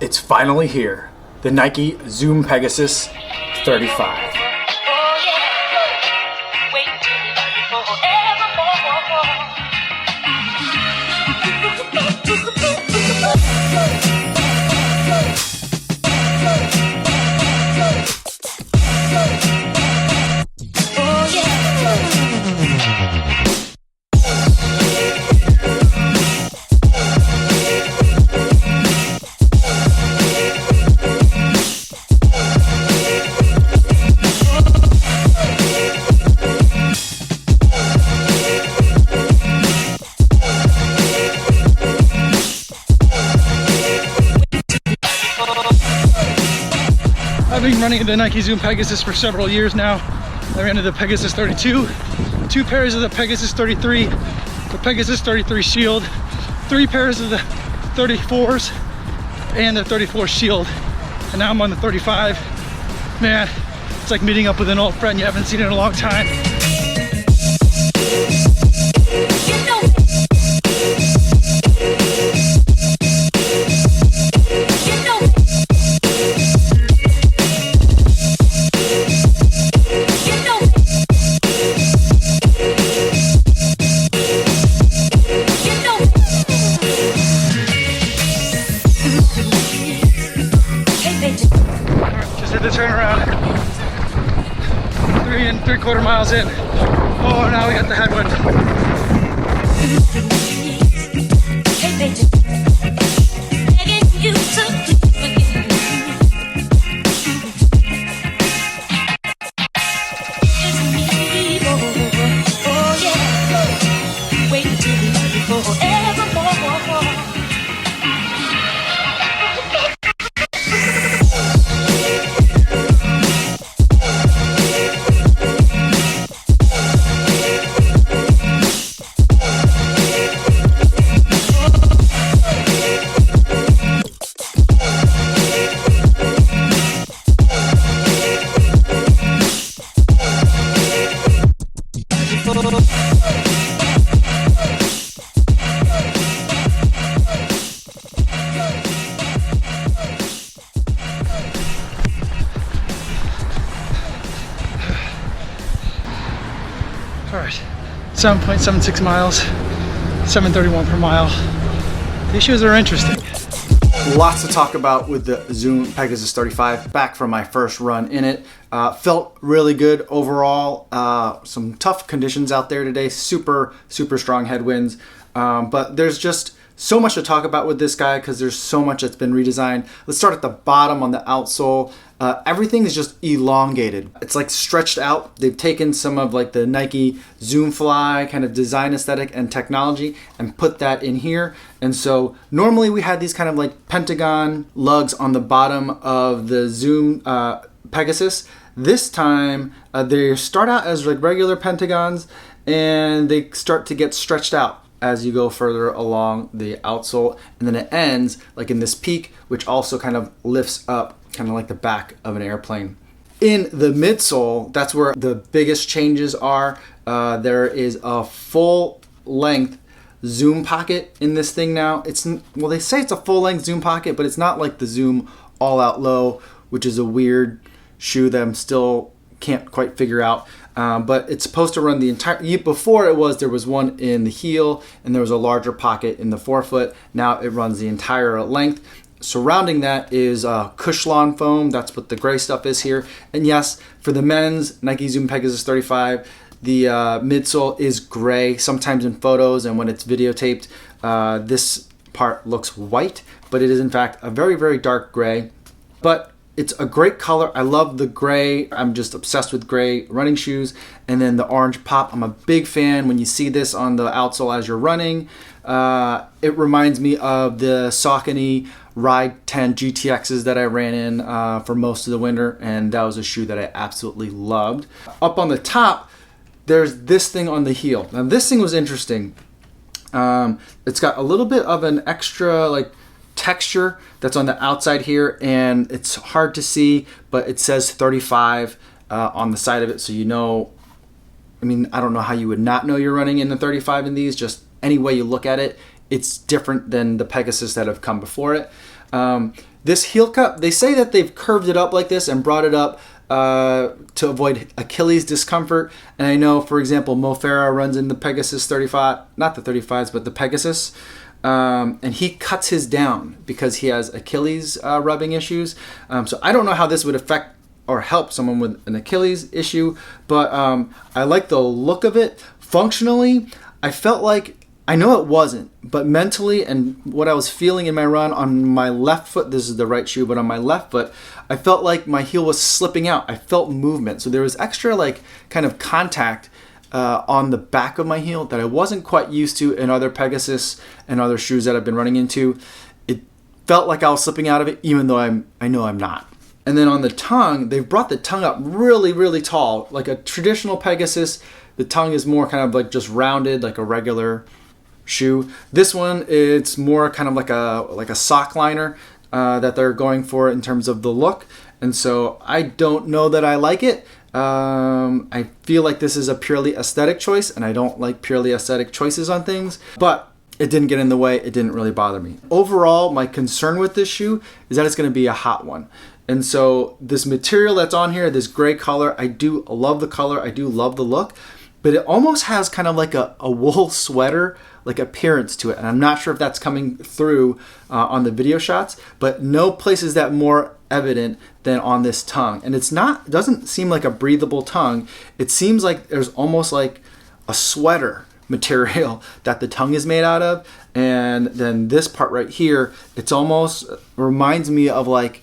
It's finally here, the Nike Zoom Pegasus 35. I've been running the Nike Zoom Pegasus for several years now. I ran the Pegasus 32, 2 pairs of the Pegasus 33, the Pegasus 33 Shield, 3 pairs of the 34s, and the 34 Shield. And now I'm on the 35. Man, it's like meeting up with an old friend you haven't seen in a long time. Just hit the turnaround. 3 3/4 miles in. Oh, now we got the headwind. All right, 7.76 miles, 7:31 per mile. These shoes are interesting. Lots to talk about with the Zoom Pegasus 35. Back from my first run in it. Felt really good overall. Some tough conditions out there today. Super strong headwinds. But there's just so much to talk about with this guy because there's so much that's been redesigned. Let's start at the bottom on the outsole. Everything is just elongated. It's like stretched out. They've taken some of like the Nike Zoom Fly kind of design aesthetic and technology and put that in here. And so normally we had these kind of like pentagon lugs on the bottom of the Zoom Pegasus. This time they start out as like regular pentagons and they start to get stretched out as you go further along the outsole, and then it ends like in this peak, which also kind of lifts up kind of like the back of an airplane. In the midsole, that's where the biggest changes are. There is a full length Zoom pocket in this thing now. Well, they say it's a full length Zoom pocket, but it's not like the Zoom All Out Low, which is a weird shoe that I'm still can't quite figure out. But it's supposed to run the entire, before there was one in the heel and there was a larger pocket in the forefoot. Now it runs the entire length. Surrounding that is Cushlon foam. That's what the gray stuff is here. And yes, for the men's Nike Zoom Pegasus 35, the midsole is gray. Sometimes in photos and when it's videotaped, this part looks white, but it is in fact a very dark gray. But it's a great color. I love the gray. I'm just obsessed with gray running shoes. And then the orange pop. I'm a big fan when you see this on the outsole as you're running. It reminds me of the Saucony Ride 10 GTXs that I ran in for most of the winter. And that was a shoe that I absolutely loved. Up on the top, there's this thing on the heel. Now this thing was interesting. It's got a little bit of an extra like texture that's on the outside here, and it's hard to see, but it says 35 on the side of it, so you know. I mean, I don't know how you would not know you're running in the 35 in these. Just any way you look at it, it's different than the Pegasus that have come before it. This heel cup, they say that they've curved it up like this and brought it up to avoid Achilles discomfort. And I know, for example, Mo Farah runs in the Pegasus 35, not the 35s, but the Pegasus. And he cuts his down because he has Achilles rubbing issues. So I don't know how this would affect or help someone with an Achilles issue, but I like the look of it. Functionally, I felt like, I know it wasn't, but mentally and what I was feeling in my run on my left foot, this is the right shoe, but on my left foot, I felt like my heel was slipping out. I felt movement. So there was extra like kind of contact on the back of my heel that I wasn't quite used to in other Pegasus and other shoes that I've been running into. It felt like I was slipping out of it, even though I know I'm not. And then on the tongue, they've brought the tongue up really, really tall. Like a traditional Pegasus, the tongue is more kind of like just rounded, like a regular shoe. This one, it's more kind of like a sock liner that they're going for in terms of the look. And so I don't know that I like it. I feel like this is a purely aesthetic choice, and I don't like purely aesthetic choices on things, but it didn't get in the way. It didn't really bother me. Overall, my concern with this shoe is that it's going to be a hot one. And so this material that's on here, this gray color, I do love the color. I do love the look, but it almost has kind of like a wool sweater like appearance to it. And I'm not sure if that's coming through on the video shots, but no place is that more evident than on this tongue. And it doesn't seem like a breathable tongue. It seems like there's almost like a sweater material that the tongue is made out of. And then this part right here, it's almost reminds me of like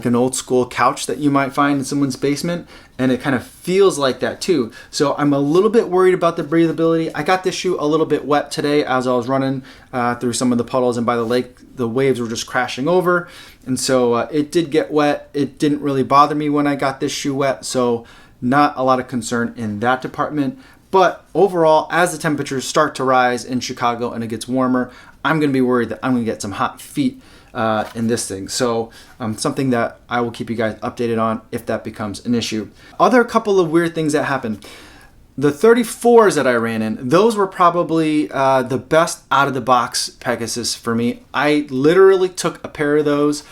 an old school couch that you might find in someone's basement, and it kind of feels like that too. So I'm a little bit worried about the breathability. I got this shoe a little bit wet today as I was running through some of the puddles, and by the lake the waves were just crashing over, and so it did get wet. It didn't really bother me when I got this shoe wet, so not a lot of concern in that department. But overall, as the temperatures start to rise in Chicago and it gets warmer, I'm going to be worried that I'm going to get some hot feet in this thing. So something that I will keep you guys updated on if that becomes an issue. Other couple of weird things that happened. The 34s that I ran in, those were probably the best out of the box Pegasus for me. I literally took a pair of those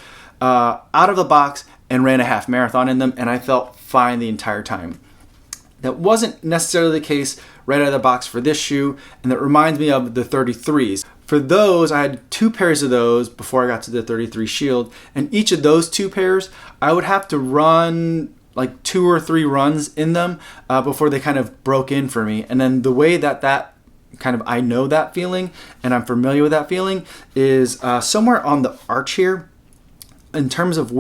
out of the box and ran a half marathon in them, and I felt fine the entire time. That wasn't necessarily the case right out of the box for this shoe, and that reminds me of the 33s. For those, I had two pairs of those before I got to the 33 Shield, and each of those two pairs, I would have to run like 2 or 3 runs in them before they kind of broke in for me. And then the way that kind of, I know that feeling, and I'm familiar with that feeling, is somewhere on the arch here, in terms of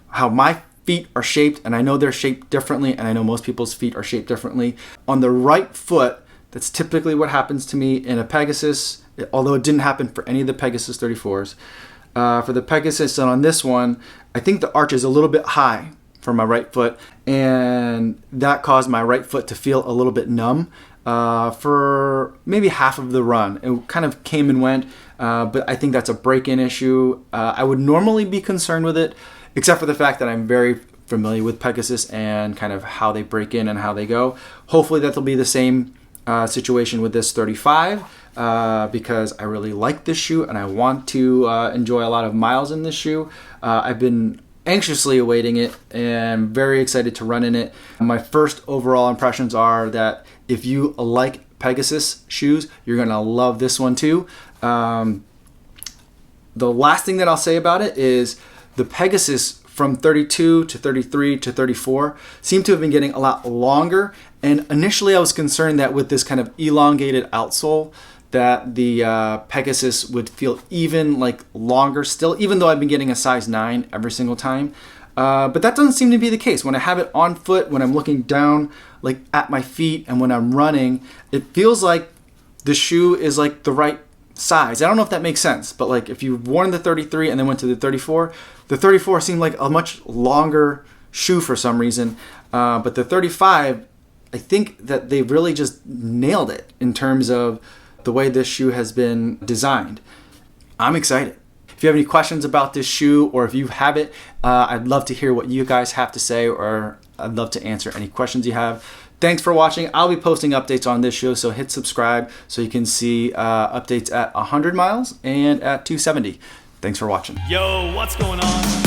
how my feet are shaped, and I know they're shaped differently, and I know most people's feet are shaped differently. On the right foot, that's typically what happens to me in a Pegasus, although it didn't happen for any of the Pegasus 34s. For the Pegasus and on this one, I think the arch is a little bit high for my right foot, and that caused my right foot to feel a little bit numb for maybe half of the run. It kind of came and went, but I think that's a break-in issue. I would normally be concerned with it, except for the fact that I'm very familiar with Pegasus and kind of how they break in and how they go. Hopefully that'll be the same situation with this 35 because I really like this shoe and I want to enjoy a lot of miles in this shoe. I've been anxiously awaiting it and very excited to run in it. My first overall impressions are that if you like Pegasus shoes, you're going to love this one too. The last thing that I'll say about it is the Pegasus from 32 to 33 to 34 seem to have been getting a lot longer. And initially I was concerned that with this kind of elongated outsole that the Pegasus would feel even like longer still, even though I've been getting a size 9 every single time. But that doesn't seem to be the case. When I have it on foot, when I'm looking down like at my feet, and when I'm running, it feels like the shoe is like the right size. I don't know if that makes sense, but like if you've worn the 33 and then went to the 34 seemed like a much longer shoe for some reason. But the 35, I think that they really just nailed it in terms of the way this shoe has been designed. I'm excited. If you have any questions about this shoe, or if you have it, I'd love to hear what you guys have to say, or I'd love to answer any questions you have. Thanks for watching. I'll be posting updates on this shoe, so hit subscribe so you can see updates at 100 miles and at 270. Thanks for watching. Yo, what's going on?